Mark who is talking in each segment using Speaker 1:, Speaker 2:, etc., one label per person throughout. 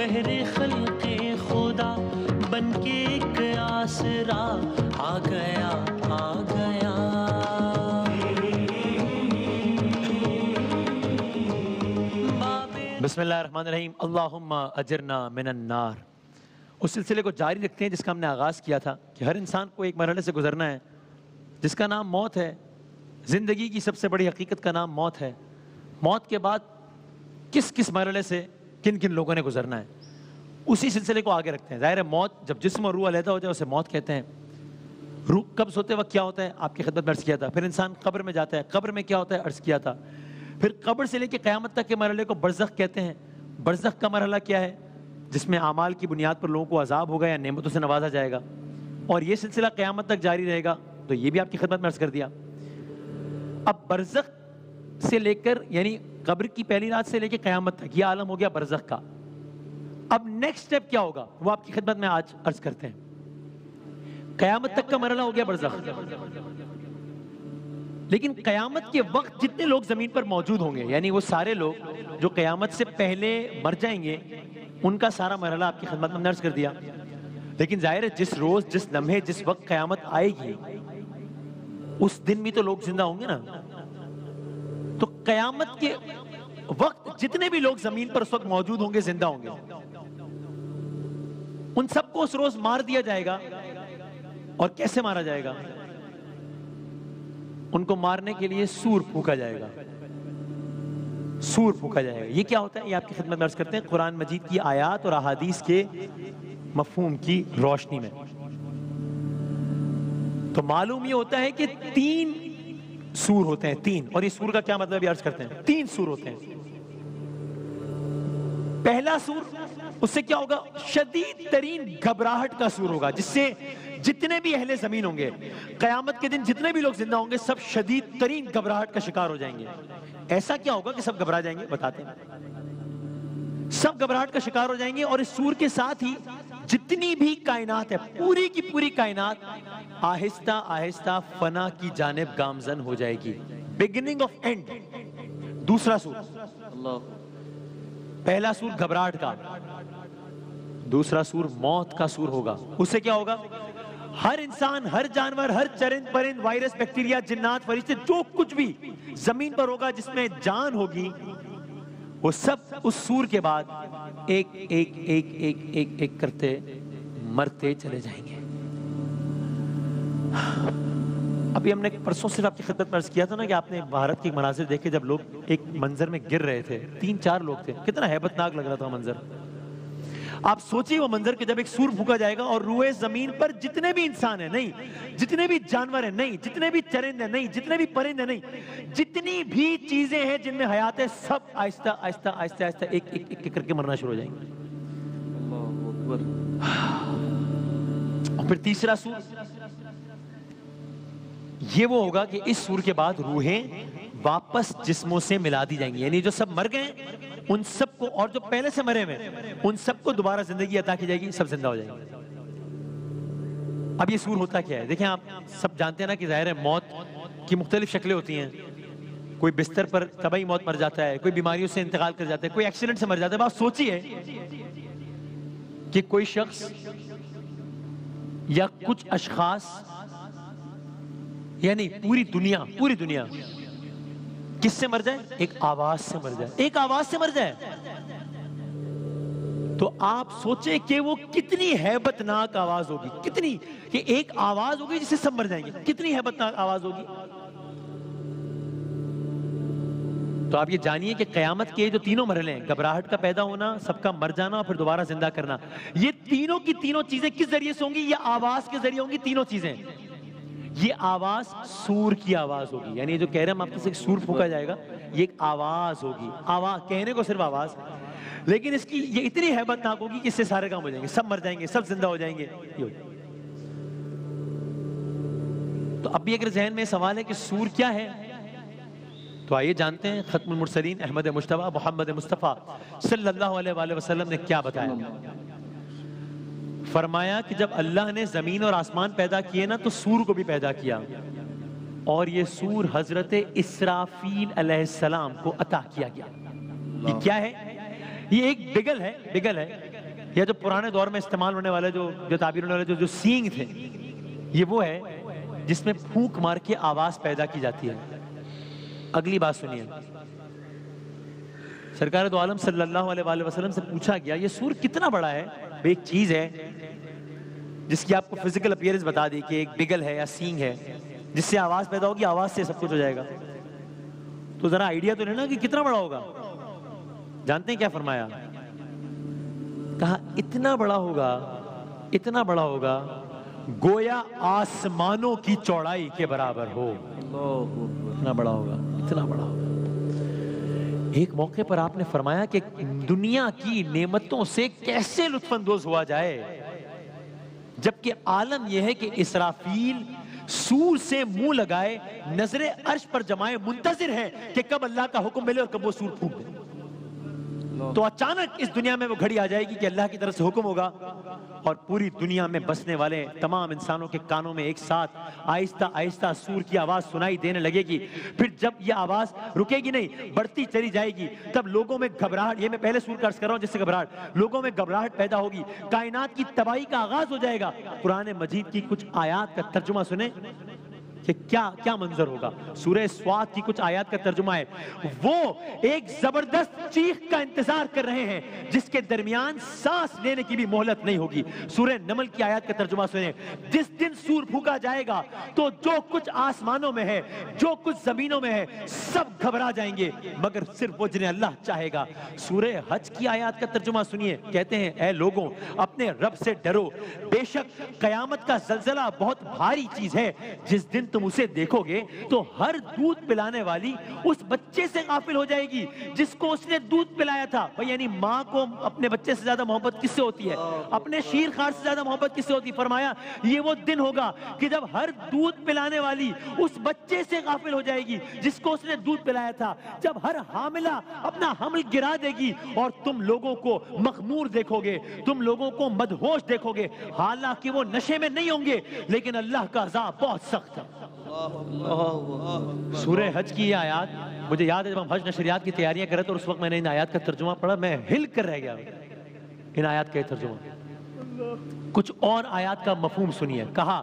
Speaker 1: بہر خلق خدا بن کے ایک آسرا آ گیا آ گیا. بسم اللہ الرحمن الرحیم. اللہم اجرنا من النار. اس سلسلے کو جاری رکھتے ہیں جس کا ہم نے آغاز کیا تھا کہ ہر انسان کو ایک مرحلے سے گزرنا ہے جس کا نام موت ہے. زندگی کی سب سے بڑی حقیقت کا نام موت ہے. موت کے بعد کس کس مرحلے سے کن کن لوگوں نے گزرنا ہے اسی سلسلے کو آگے رکھتے ہیں. ظاہر ہے موت جب جسم اور روح علیحدہ ہو جائے اسے موت کہتے ہیں. روح قبض ہوتے وقت کیا ہوتا ہے آپ کی خدمت میں عرض کیا تھا. پھر انسان قبر میں جاتا ہے, قبر میں کیا ہوتا ہے عرض کیا تھا. پھر قبر سے لے کے قیامت تک کے مرحلے کو برزخ کہتے ہیں. برزخ کا مرحلہ کیا ہے جس میں اعمال کی بنیاد پر لوگوں کو عذاب ہوگا یا نعمتوں سے نوازا جائے گا, اور یہ سلسلہ قیامت تک جاری رہے گا. تو یہ بھی آپ کی خدمت میں عرض کر دیا. اب برزخ سے لے کر یعنی قبر کی پہلی رات سے لے کے قیامت تک یہ عالم ہو گیا برزخ کا. اب نیکسٹ سٹیپ کیا ہوگا وہ آپ کی خدمت میں آج عرض کرتے ہیں. قیامت تک کا مرحلہ ہو گیا برزخ, لیکن قیامت کے وقت جتنے لوگ زمین پر موجود ہوں گے یعنی وہ سارے لوگ جو قیامت سے پہلے مر جائیں گے ان کا سارا مرحلہ آپ کی خدمت میں عرض کر دیا. لیکن ظاہر ہے جس روز جس لمحے جس وقت قیامت آئے گی اس دن بھی تو لوگ زندہ ہوں گے نا. تو قیامت کے وقت جتنے بھی لوگ زمین پر اس وقت موجود ہوں گے زندہ ہوں گے ان سب کو اس روز مار دیا جائے گا. اور کیسے مارا جائے گا؟ ان کو مارنے کے لیے سور پھونکا جائے گا. سور پھونکا جائے گا. یہ کیا ہوتا ہے یہ آپ کی خدمت میں عرض کرتے ہیں قرآن مجید کی آیات اور احادیث کے مفہوم کی روشنی میں. تو معلوم یہ ہوتا ہے کہ 3 سور ہوتے ہیں, 3. اور یہ سور کا کیا مطلب یہ عرض کرتے ہیں 3 سور ہوتے ہیں. پہلا سور اس سے کیا ہوگا شدید ترین گھبراہٹ کا سور ہوگا جس سے جتنے بھی اہل زمین ہوں گے قیامت کے دن جتنے بھی لوگ زندہ ہوں گے سب شدید ترین گھبراہٹ کا شکار ہو جائیں گے. ایسا کیا ہوگا کہ سب گھبرا جائیں گے بتاتے ہیں. سب گھبراہٹ کا شکار ہو جائیں گے اور اس سور کے ساتھ ہی جتنی بھی کائنات ہے پوری کی پوری کائنات آہستہ آہستہ فنا کی جانب گامزن ہو جائے گی. Beginning of and. دوسرا سور, پہلا سور گھبراہٹ کا, دوسرا سور موت کا سور ہوگا. اس سے کیا ہوگا ہر انسان ہر جانور ہر چرند پرند وائرس بیکٹیریا جنات فرشتے جو کچھ بھی زمین پر ہوگا جس میں جان ہوگی وہ سب اس سور کے بعد ایک ایک ایک ایک ایک ایک کرتے مرتے چلے جائیں گے. ابھی ہم نے پرسوں صرف آپ کی خدمت میں عرض کیا تھا نا کہ آپ نے بھارت کے مناظر دیکھے جب لوگ ایک منظر میں گر رہے تھے 3-4 لوگ تھے, کتنا ہیبت ناک لگ رہا تھا منظر. آپ سوچیے وہ منظر کہ جب ایک سور پھونکا جائے گا اور روئے زمین پر جتنے بھی انسان ہیں نہیں, جتنے بھی جانور ہیں نہیں, جتنے بھی چرند ہیں نہیں, جتنے بھی پرند ہیں نہیں, جتنی بھی چیزیں ہیں جن میں حیات ہے سب آہستہ آہستہ آہستہ آہستہ ایک ایک ایک کر کے مرنا شروع ہو جائیں گے. اور پھر تیسرا سور یہ وہ ہوگا کہ اس سور کے بعد روحیں واپس جسموں سے ملا دی جائیں گی. یعنی جو سب مر گئے ان سب کو اور جو پہلے سے مرے ہوئے ان سب کو دوبارہ زندگی عطا کی جائے گی, سب زندہ ہو جائیں گے. اب یہ سور ہوتا کیا ہے دیکھیں آپ سب جانتے ہیں نا کہ ظاہر ہے موت کی مختلف شکلیں ہوتی ہیں. کوئی بستر پر طبعی موت مر جاتا ہے, کوئی بیماریوں سے انتقال کر جاتا ہے, کوئی ایکسیڈنٹ سے مر جاتا ہے. بات سوچیے کہ کوئی شخص یا کچھ اشخاص یعنی پوری دنیا کس سے مر جائے؟ ایک آواز سے مر جائے. ایک آواز سے مر جائے تو آپ سوچیں کہ وہ کتنی ہیبت ناک آواز ہوگی, کتنی کہ ایک آواز ہوگی جس سے سب مر جائیں گے, کتنی ہیبت ناک آواز ہوگی. تو آپ یہ جانیے کہ قیامت کے جو 3 مرحلے ہیں گھبراہٹ کا پیدا ہونا, سب کا مر جانا اور پھر دوبارہ زندہ کرنا, یہ تینوں کی تینوں چیزیں کس ذریعے سے ہوں گی؟ یہ آواز کے ذریعے ہوں گی. تینوں چیزیں یہ آواز سور کی آواز ہوگی. یعنی جو کہہ رہے ہیں ہم آپ سے سور پھونکا جائے گا یہ ایک آواز ہوگی. آواز کہنے کو صرف آواز, لیکن اس کی یہ اتنی ہیبت ناک ہوگی کہ اس سے سارے کام ہو جائیں گے, سب مر جائیں گے, سب زندہ ہو جائیں گے. تو اب بھی اگر ذہن میں سوال ہے کہ سور کیا ہے تو آئیے جانتے ہیں ختم المرسلین احمد مجتبیٰ محمد مصطفیٰ صلی اللہ علیہ وآلہ وسلم نے کیا بتایا. فرمایا کہ جب اللہ نے زمین اور آسمان پیدا کیے نا تو سور کو بھی پیدا کیا, اور یہ سور حضرت اسرافیل علیہ السلام کو عطا کیا گیا. یہ کیا ہے؟ یہ ایک بگل ہے یا جو پرانے دور میں استعمال ہونے والے جو تعبیر ہونے والے جو سینگ تھے، یہ وہ ہے جس میں پھونک مار کے آواز پیدا کی جاتی ہے۔ اگلی بات سنیے، سرکار دو عالم صلی اللہ علیہ وآلہ وسلم سے پوچھا گیا یہ سور کتنا بڑا ہے؟ ایک چیز ہے جس کی آپ کو فزیکل اپیئرنس بتا دی کہ ایک بگل ہے یا سینگ ہے جس سے آواز پیدا ہوگی، آواز سے سب کچھ ہو جائے گا، تو ذرا آئیڈیا تو لینا کہ کتنا بڑا ہوگا۔ جانتے ہیں کیا فرمایا؟ کہا اتنا بڑا ہوگا، اتنا بڑا ہوگا گویا آسمانوں کی چوڑائی کے برابر ہو۔ اتنا بڑا ہوگا، اتنا بڑا ہوگا۔ ایک موقع پر آپ نے فرمایا کہ دنیا کی نعمتوں سے کیسے لطف اندوز ہوا جائے، جبکہ عالم یہ ہے کہ اسرافیل سور سے منہ لگائے نظر عرش پر جمائے منتظر ہے کہ کب اللہ کا حکم ملے اور کب وہ سور پھونک دے۔ تو اچانک اس دنیا میں وہ گھڑی آ جائے گی کہ اللہ کی طرف سے حکم ہوگا اور پوری دنیا میں بسنے والے تمام انسانوں کے کانوں میں ایک ساتھ آہستہ آہستہ سور کی آواز سنائی دینے لگے گی۔ پھر جب یہ آواز رکے گی نہیں، بڑھتی چلی جائے گی، تب لوگوں میں گھبراہٹ، یہ میں پہلے سور کا عرض کر رہا ہوں جس سے گھبراہٹ، لوگوں میں گھبراہٹ پیدا ہوگی، کائنات کی تباہی کا آغاز ہو جائے گا۔ قرآن مجید کی کچھ آیات کا ترجمہ سنیں کہ کیا منظر ہوگا۔ سورہ سواد کی کچھ آیات کا ترجمہ ہے، وہ ایک زبردست چیخ کا انتظار کر رہے ہیں جس کے درمیان سانس لینے کی بھی مہلت نہیں ہوگی۔ سورہ نمل کی آیات کا ترجمہ سنیں، جس دن سور پھونکا جائے گا تو جو کچھ آسمانوں میں ہے، جو کچھ زمینوں میں ہے، سب گھبرا جائیں گے مگر صرف وہ جنہیں اللہ چاہے گا۔ سورہ حج کی آیات کا ترجمہ سنیے، کہتے ہیں اے لوگوں اپنے رب سے ڈرو، بے شک قیامت کا زلزلہ بہت بھاری چیز ہے، جس دن تم اسے دیکھو گے تو ہر دودھ پلانے والی اس بچے سے غافل ہو جائے گی جس کو اس نے دودھ پلایا تھا۔ بھئی یعنی ماں کو اپنے بچے سے زیادہ محبت کس سے ہوتی ہے؟ اپنے شیر خار سے زیادہ محبت کس سے ہوتی ہے؟ فرمایا یہ وہ دن ہوگا کہ جب ہر دودھ پلانے والی اس بچے سے غافل ہو جائے گی جس کو اس نے دودھ پلایا تھا، جب ہر حاملہ اپنا حمل گرا دے گی اور تم لوگوں کو مخمور دیکھو گے، تم لوگوں کو مدہوش دیکھو گے، حالانکہ وہ نشے میں نہیں ہوں گے لیکن اللہ کا عذاب بہت سخت ہے۔ سورہ حج کی یہ آیات مجھے یاد ہے، جب ہم حج نشریات کی تیاریاں کر رہے تھے اور اس وقت میں نے ان آیات کا ترجمہ پڑھا، میں ہل کر رہ گیا ان آیات کا ترجمہ۔ کچھ اور آیات کا مفہوم سنیے، کہا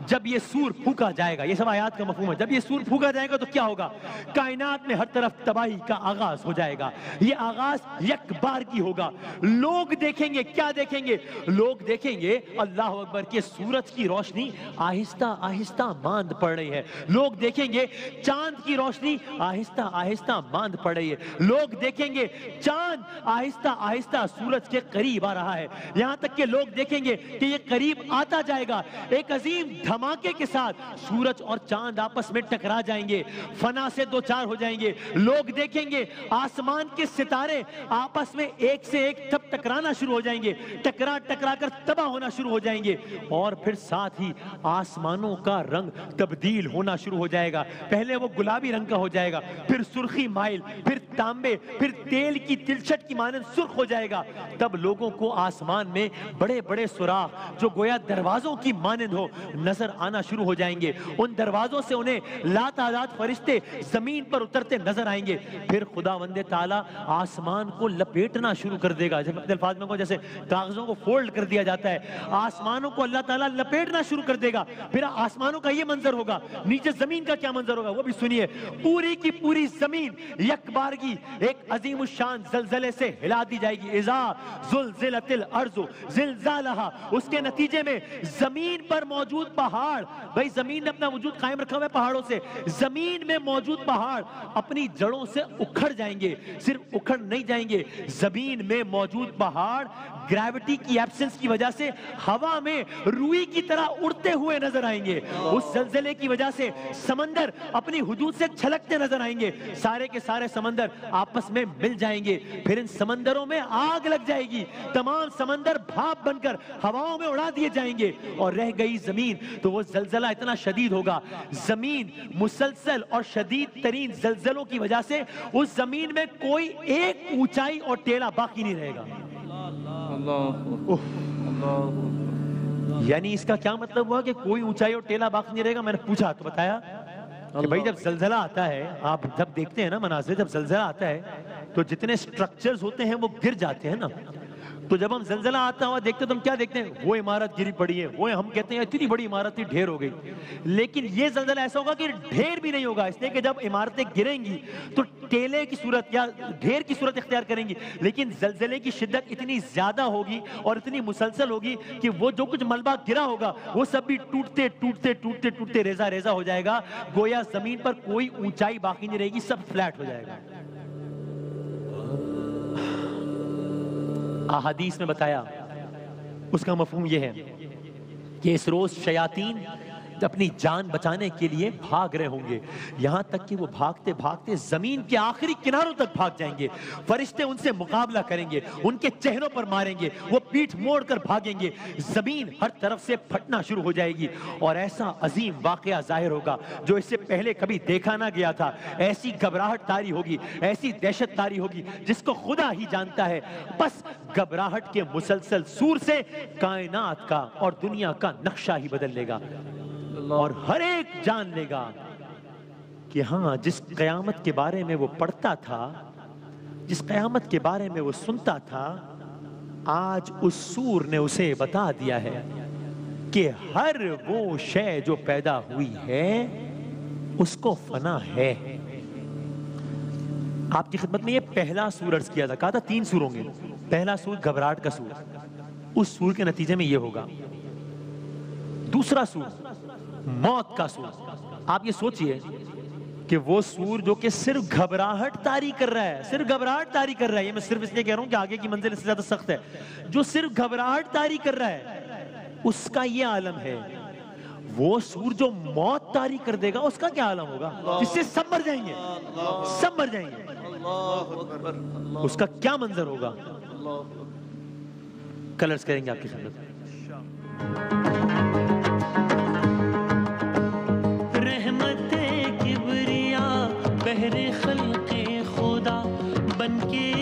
Speaker 1: جب یہ سور پھونکا جائے گا، یہ سب آیات کا مفہوم ہے، جب یہ سور پھونکا جائے گا تو کیا ہوگا؟ کائنات میں ہر طرف تباہی کا آغاز ہو جائے گا۔ یہ آغاز یک بار کی ہوگا۔ لوگ دیکھیں گے، کیا دیکھیں گے؟ لوگ دیکھیں گے اللہ اکبر کہ سورج کی روشنی آہستہ آہستہ ماند پڑ رہی ہے۔ لوگ دیکھیں گے چاند کی روشنی آہستہ آہستہ ماند پڑ رہی ہے۔ لوگ دیکھیں گے چاند آہستہ آہستہ سورج کے قریب آ رہا ہے، یہاں تک کہ لوگ دیکھیں گے کہ یہ قریب آتا جائے گا۔ ایک عظیم دھماکے کے ساتھ سورج اور چاند آپس میں ٹکرا جائیں گے، فنا سے دو چار ہو جائیں گے۔ لوگ دیکھیں گے آسمان کے ستارے آپس میں ایک سے ایک تب ٹکرانا شروع ہو جائیں گے، ٹکرا کر تباہ ہونا شروع ہو جائیں گے، اور پھر ساتھ ہی آسمانوں کا رنگ تبدیل ہونا شروع ہو جائے گا۔ پہلے وہ گلابی رنگ کا ہو جائے گا، پھر سرخی مائل، پھر تانبے، پھر تیل کی تلچھٹ کی مانند سرخ ہو جائے گا۔ تب لوگوں کو آسمان میں بڑے بڑے سوراخ جو گویا دروازوں کی مانند ہو نظر آنا شروع ہو جائیں گے۔ ان دروازوں سے انہیں لاتعداد فرشتے زمین پر اترتے نظر آئیں گے۔ پھر خداوند تعالیٰ آسمان کو لپیٹنا شروع کر دے گا، جب اپنے الفاظ میں جیسے کاغذوں کو فولڈ کر دیا جاتا ہے، آسمانوں کو اللہ تعالیٰ لپیٹنا شروع کر دے گا۔ پھر آسمانوں کا یہ منظر ہوگا، نیچے زمین کا کیا منظر ہوگا وہ بھی سنیے۔ پوری کی پوری زمین یک بارگی ایک عظیم الشان زلزلے سے ہلا دی جائے گی۔ اذا زلزلت الارض زلزالہا، اس کے نتیجے میں زمین پر موجود پہاڑ، بھائی زمین نے اپنا وجود قائم رکھا ہوا ہے پہاڑوں سے، زمین میں موجود پہاڑ اپنی جڑوں سے اکھڑ جائیں گے۔ صرف اکھڑ نہیں جائیں گے، زمین میں موجود پہاڑ گریوٹی کی ایبسنس کی وجہ سے ہوا میں روئی کی طرح اڑتے ہوئے نظر آئیں گے۔ اس زلزلے کی وجہ سے سمندر اپنی حدود سے چھلکتے نظر آئیں گے، سارے کے سارے سمندر آپس میں مل جائیں گے۔ پھر ان سمندروں میں آگ لگ جائے گی، تمام سمندر بھاپ بن کر ہواؤں میں اڑا دیے جائیں گے، اور رہ گئی زمین تو وہ زلزلہ اتنا شدید ہوگا، زمین مسلسل اور شدید ترین زلزلوں کی وجہ سے اس زمین میں کوئی ایک اونچائی اور ٹیلا باقی نہیں رہے گا۔ یعنی اس کا کیا مطلب ہوا کہ کوئی اونچائی اور ٹیلا باقی نہیں رہے گا؟ میں نے پوچھا تو بتایا کہ بھائی جب زلزلہ آتا ہے، آپ جب دیکھتے ہیں نا مناظر، جب زلزلہ آتا ہے تو جتنے سٹرکچرز ہوتے ہیں وہ گر جاتے ہیں نا، تو جب ہم زلزلہ آتا ہوا دیکھتے تو ہم کیا دیکھتے ہیں؟ وہ عمارت گری پڑی ہے، وہ ہم کہتے ہیں اتنی بڑی عمارت تھی ڈھیر ہو گئی. لیکن یہ زلزلہ ایسا ہوگا کہ ڈھیر بھی نہیں ہوگا، اس لیے کہ جب عمارتیں گریں گی تو ٹیلے کی صورت یا ڈھیر کی صورت اختیار کریں گی، لیکن زلزلے کی شدت اتنی زیادہ ہوگی اور اتنی مسلسل ہوگی کہ وہ جو کچھ ملبہ گرا ہوگا وہ سب بھی ٹوٹتے ٹوٹتے ٹوٹتے ٹوٹتے ریزہ ریزہ ہو جائے گا، گویا زمین پر کوئی اونچائی باقی نہیں رہے گی، سب فلیٹ ہو جائے گا. احادیث میں بتایا اس کا مفہوم یہ ہے کہ اس روز شیاطین اپنی جان بچانے کے لیے بھاگ رہے ہوں گے، یہاں تک کہ وہ بھاگتے بھاگتے زمین کے آخری کناروں تک بھاگ جائیں گے. فرشتے ان سے مقابلہ کریں گے، ان کے چہروں پر ماریں گے، وہ پیٹھ موڑ کر بھاگیں گے، زمین ہر طرف سے پھٹنا شروع ہو جائے گی اور ایسا عظیم واقعہ ظاہر ہوگا جو اس سے پہلے کبھی دیکھا نہ گیا تھا. ایسی گھبراہٹ طاری ہوگی، ایسی دہشت طاری ہوگی جس کو خدا ہی جانتا ہے. بس گھبراہٹ کے مسلسل سور سے کائنات کا اور دنیا کا نقشہ ہی بدل لے گا اور ہر ایک جان لے گا کہ ہاں جس قیامت کے بارے میں وہ پڑھتا تھا، جس قیامت کے بارے میں وہ سنتا تھا، آج اس سور نے اسے بتا دیا ہے کہ ہر وہ شے جو پیدا ہوئی ہے اس کو فنا ہے. آپ کی خدمت میں یہ پہلا سور عرض کیا تھا، کہا تھا 3 سور ہوں گے. پہلا سور گھبراہٹ کا سور، اس سور کے نتیجے میں یہ ہوگا. دوسرا سور موت کا سور. آپ یہ سوچئے کہ وہ سور جو کہ صرف گھبراہٹ طاری کر رہا ہے، صرف گھبراہٹ طاری کر رہا ہے، یہ میں صرف اس لیے کہہ رہا ہوں کہ آگے کی منزل اس سے زیادہ سخت ہے، جو صرف گھبراہٹ طاری کر رہا ہے اس کا یہ عالم ہے. وہ سور جو موت طاری کر دے گا اس کا کیا عالم ہوگا؟ جس سے سب مر جائیں گے، سب مر جائیں گے، اس کا کیا منظر ہوگا؟ کلرز کریں گے آپ کی خدمت.
Speaker 2: رحمت کبریا بہر خلق خدا بن کے